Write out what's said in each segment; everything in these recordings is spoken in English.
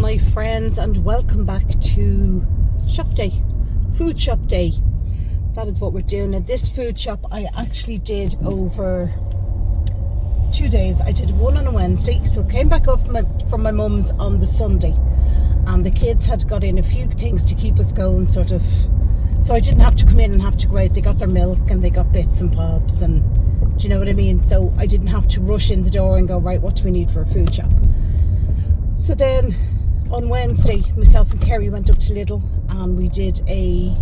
my friends, and welcome back to shop day, food shop day. That is what we're doing at this food shop. I actually did over 2 days. I did one on a Wednesday, so I came back up from my mum's on the Sunday, and the kids had got in a few things to keep us going, sort of, so I didn't have to come in and have to go out. They got their milk and they got bits and bobs, and do you know what I mean? So I didn't have to rush in the door and go, right, what do we need for a food shop? So then on Wednesday, myself and Kerry went up to Lidl and we did a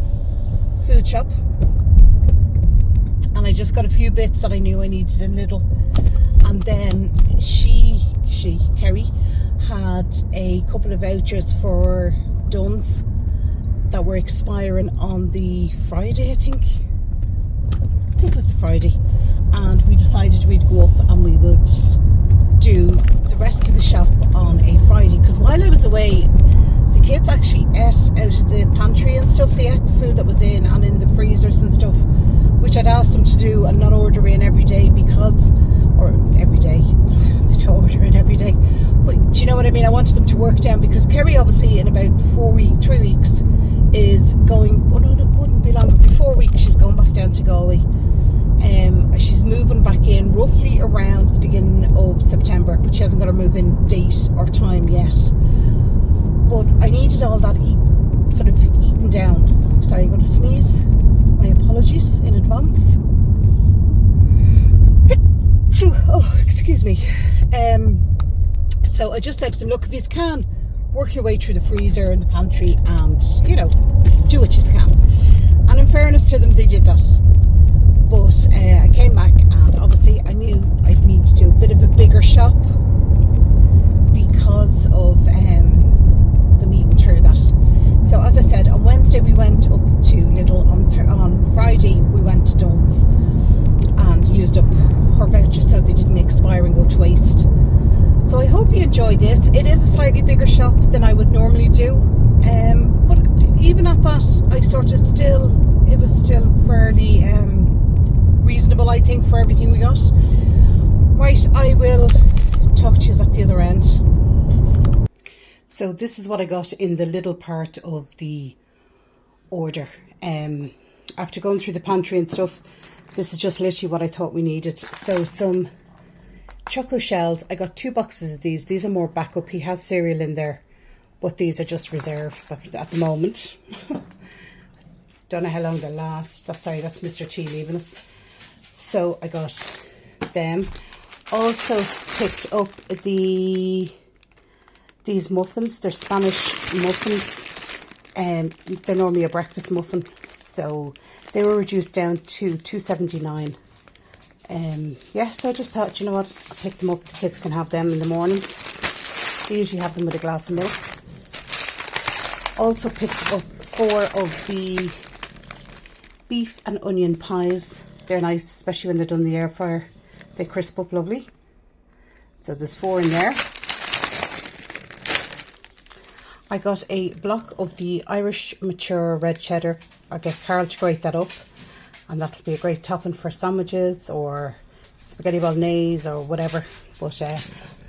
food shop, and I just got a few bits that I knew I needed in Lidl. And then Kerry had a couple of vouchers for Dunn's that were expiring on the Friday, I think it was the Friday, and we decided we'd go up and we would do the rest of the shop on a Friday, because while I was away, the kids actually ate out of the pantry and stuff. They ate the food that was in and in the freezers and stuff, which I'd asked them to do and not order in every day, because, or every day, they don't order in every day, but do you know what I mean? I wanted them to work down, because Kerry obviously in about 3 weeks is going, oh no, it wouldn't be longer, before weeks she's going back down to Galway. She's moving back in roughly around the beginning of September, but she hasn't got her move-in date or time yet. But I needed all that sort of eaten down. Sorry, I'm going to sneeze. My apologies in advance. Oh, excuse me. So I just said to them, look, if you can, work your way through the freezer and the pantry and, you know, do what you can. And in fairness to them, they did that. But I came back and obviously I knew I'd need to do a bit of a bigger shop because of the meeting through that. So as I said, on Wednesday we went up to Lidl, on Friday we went to Dunn's and used up her vouchers so they didn't expire and go to waste. So I hope you enjoy this. It is a slightly bigger shop than I would normally do, but even at that, it was still fairly reasonable, I think, for everything we got. Right, I will talk to you at the other end. So this is what I got in the little part of the order. After going through the pantry and stuff, this is just literally what I thought we needed. So some choco shells. I got 2 boxes of these. These are more backup. He has cereal in there, but these are just reserved at the moment. Don't know how long they'll last. That's Mr. T leaving us. So I got them. Also picked up these muffins. They're Spanish muffins. They're normally a breakfast muffin, so they were reduced down to $2.79. Yeah, so I just thought, you know what, I'll pick them up. The kids can have them in the mornings. They usually have them with a glass of milk. Also picked up 4 of the beef and onion pies. They're nice, especially when they're done in the air fryer. They crisp up lovely. So there's 4 in there. I got a block of the Irish mature red cheddar. I'll get Carol to grate that up, and that'll be a great topping for sandwiches or spaghetti bolognese or whatever. But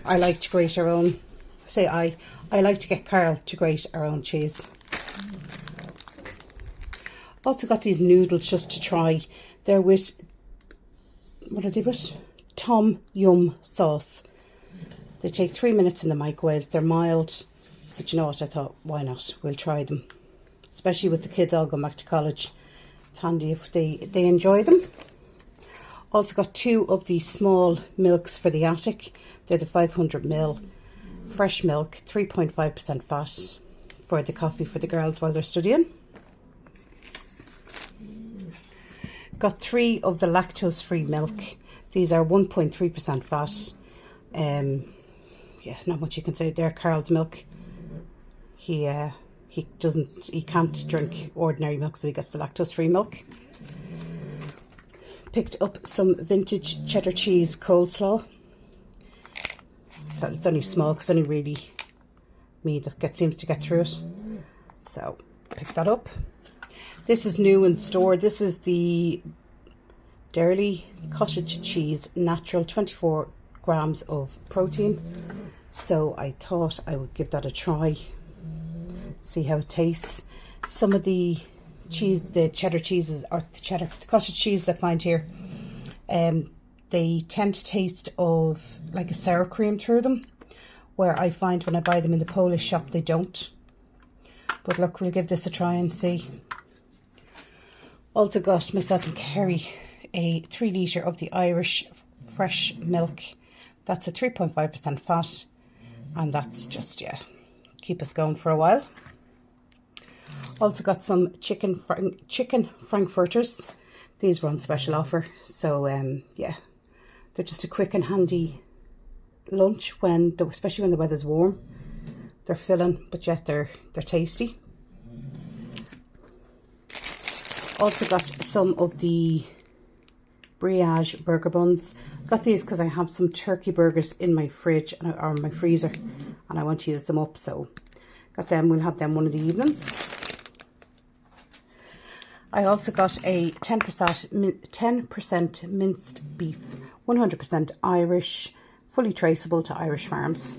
I like to grate our own. I like to get Carol to grate our own cheese. Also got these noodles just to try. They're with, what are they with? Tom Yum sauce. They take 3 minutes in the microwaves. They're mild. So you know what, I thought, why not? We'll try them. Especially with the kids all going back to college. It's handy if they enjoy them. Also got 2 of the small milks for the attic. They're the 500ml fresh milk, 3.5% fat, for the coffee for the girls while they're studying. Got 3 of the lactose-free milk. These are 1.3% fat. Yeah, not much you can say. They're Carl's milk. He can't drink ordinary milk, so he gets the lactose-free milk. Picked up some vintage cheddar cheese coleslaw. Thought it's only small because only really me that seems to get through it. So picked that up. This is new in store. This is the Dairy cottage cheese, natural, 24 grams of protein. So I thought I would give that a try, see how it tastes. Some of the cheese, the cheddar cheeses, or the cottage cheese I find here, they tend to taste of like a sour cream through them, where I find when I buy them in the Polish shop they don't. But look, we'll give this a try and see. Also got myself and Kerry a 3 litre of the Irish fresh milk. That's a 3.5% fat, and that's just, yeah, keep us going for a while. Also got some chicken frankfurters. These were on special offer, so yeah, they're just a quick and handy lunch especially when the weather's warm. They're filling, but yet they're tasty. Also got some of the brioche burger buns. Got these because I have some turkey burgers in my fridge or my freezer, and I want to use them up, so got them. We'll have them one of the evenings. I also got a 10% minced beef, 100% Irish, fully traceable to Irish farms.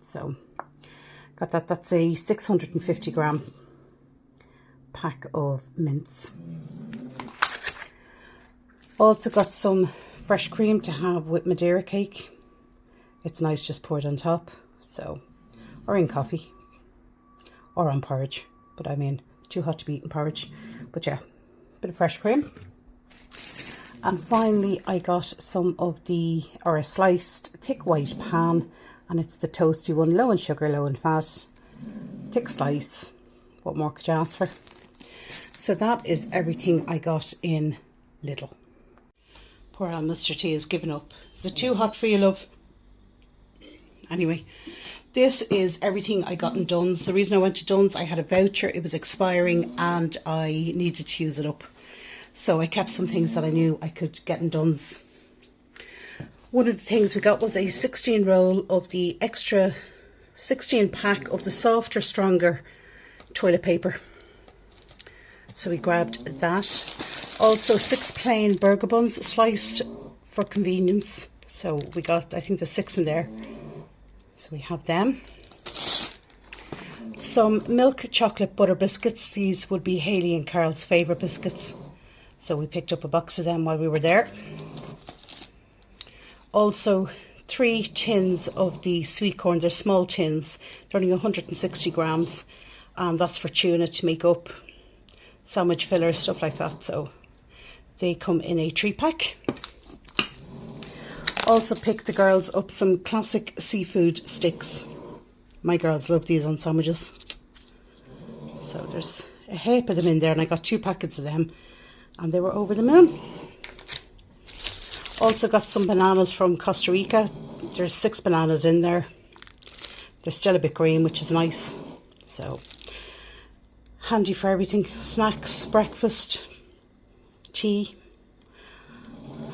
So got that. That's a 650 gram pack of mince. Also got some fresh cream to have with Madeira cake. It's nice just poured on top, so, or in coffee or on porridge, but I mean it's too hot to be eating porridge. But yeah, bit of fresh cream. And finally I got some of a sliced thick white pan, and it's the toasty one, low in sugar, low in fat, thick slice. What more could you ask for? So that is everything I got in Lidl. Poor old Mr. T has given up. Is it too hot for you, love? Anyway, this is everything I got in Dunn's. The reason I went to Dunn's, I had a voucher, it was expiring and I needed to use it up. So I kept some things that I knew I could get in Dunn's. One of the things we got was a 16 roll of the extra 16 pack of the softer, stronger toilet paper. So we grabbed that. Also 6 plain burger buns sliced for convenience. So we got, I think there's 6 in there. So we have them. Some milk chocolate butter biscuits. These would be Hayley and Carol's favourite biscuits. So we picked up a box of them while we were there. Also 3 tins of the sweet corn. They're small tins. They're only 160 grams. And that's for tuna to make up sandwich fillers, stuff like that. So they come in a 3-pack. Also picked the girls up some classic seafood sticks. My girls love these on sandwiches. So there's a heap of them in there, and I got 2 packets of them, and they were over the moon. Also got some bananas from Costa Rica. There's 6 bananas in there. They're still a bit green, which is nice. So handy for everything. Snacks, breakfast, tea,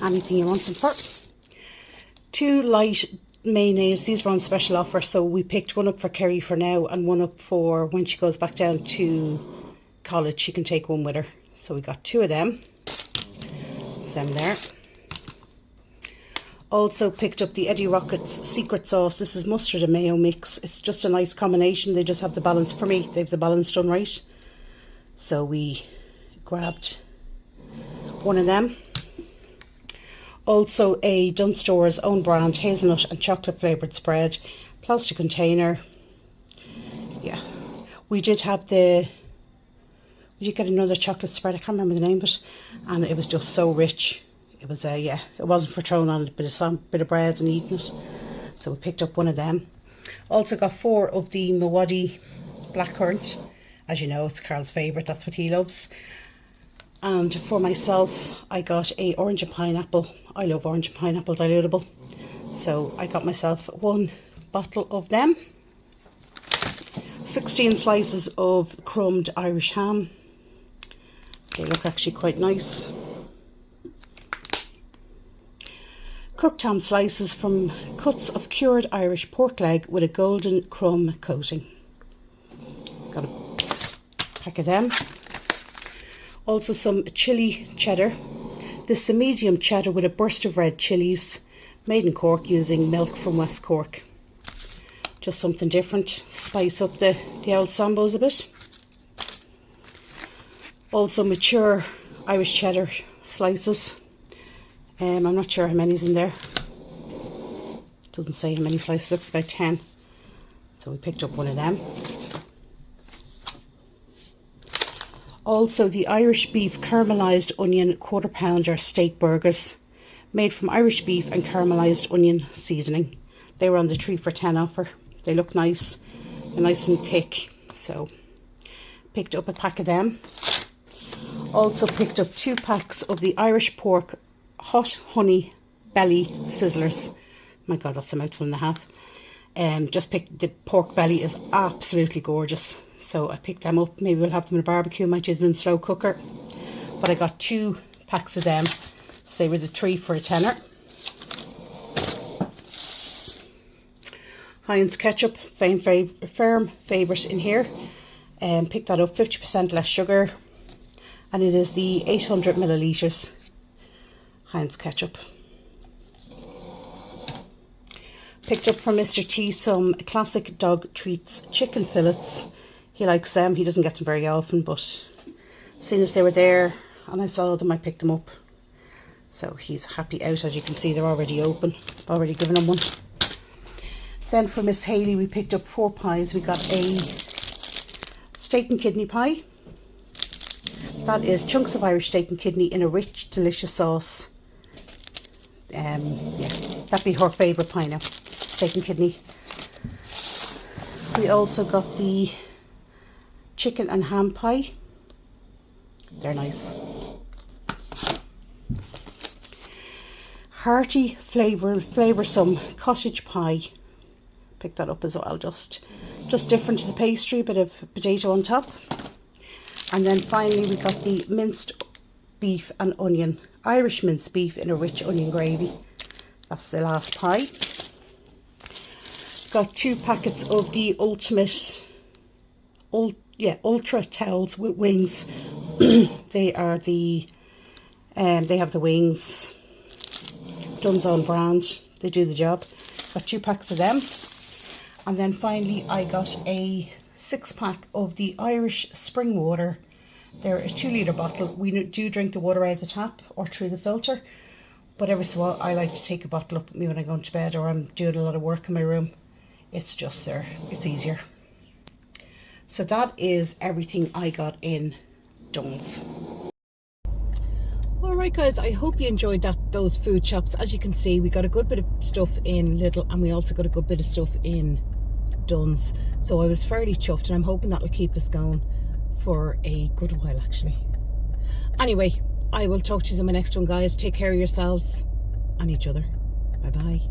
anything you want them for. 2 light mayonnaise. These were on special offer, so we picked one up for Kerry for now and one up for when she goes back down to college. She can take one with her. So we got 2 of them. There's them there. Also picked up the Eddie Rockets secret sauce. This is mustard and mayo mix. It's just a nice combination. They just have the balance for me. They have the balance done right. So we grabbed one of them. Also a Dunstores own brand hazelnut and chocolate flavoured spread. Plastic container. Yeah. We did get another chocolate spread. I can't remember the name of it. And it was just so rich. It was yeah, it wasn't for throwing on a bit of bread and eating it. So we picked up one of them. Also got 4 of the Mawadi blackcurrant. As you know, it's Carl's favourite, that's what he loves. And for myself, I got a orange and pineapple. I love orange and pineapple dilutable. So I got myself 1 bottle of them. 16 slices of crumbed Irish ham. They look actually quite nice. Cooked ham slices from cuts of cured Irish pork leg with a golden crumb coating. Got a pack of them. Also some chilli cheddar. This is a medium cheddar with a burst of red chillies, made in Cork using milk from West Cork. Just something different, spice up the old sambos a bit. Also mature Irish cheddar slices. I'm not sure how many's in there. Doesn't say how many slices, looks about 10. So we picked up one of them. Also the Irish beef caramelised onion quarter pounder steak burgers, made from Irish beef and caramelised onion seasoning. They were on the 3 for 10 offer. They look nice. They're nice and thick. So picked up a pack of them. Also picked up 2 packs of the Irish pork hot honey belly sizzlers. My God, that's a mouthful and a half. Just picked the pork belly, is absolutely gorgeous. So I picked them up. Maybe we'll have them in a barbecue, might use them in a slow cooker. But I got 2 packs of them. So they were the 3 for a tenner. Heinz ketchup, firm favourite in here. Picked that up, 50% less sugar. And it is the 800 millilitres Heinz ketchup. Picked up from Mr. T some classic dog treats chicken fillets. He likes them. He doesn't get them very often, but as soon as they were there and I saw them, I picked them up. So he's happy out. As you can see, they're already open. I've already given him one. Then for Miss Haley, we picked up 4 pies. We got a steak and kidney pie. That is chunks of Irish steak and kidney in a rich, delicious sauce. Yeah, that'd be her favourite pie now, steak and kidney. We also got the chicken and ham pie. They're nice. Hearty, flavoursome cottage pie. Picked that up as well, just different to the pastry, bit of potato on top. And then finally we got the minced beef and onion, Irish minced beef in a rich onion gravy. That's the last pie. Got 2 packets of the ultimate, ultra towels with wings. They are the, they have the wings, Dunn's own brand. They do the job. Got 2 packs of them. And then finally I got a 6-pack of the Irish spring water. They're a 2-litre bottle. We do drink the water out of the tap or through the filter, but every so while I like to take a bottle up with me when I go to bed or I'm doing a lot of work in my room. It's just there, it's easier. So that is everything I got in Dunn's. Alright guys, I hope you enjoyed those food shops. As you can see, we got a good bit of stuff in Lidl and we also got a good bit of stuff in Dunn's. So I was fairly chuffed and I'm hoping that will keep us going for a good while actually. Anyway, I will talk to you in my next one guys. Take care of yourselves and each other. Bye bye.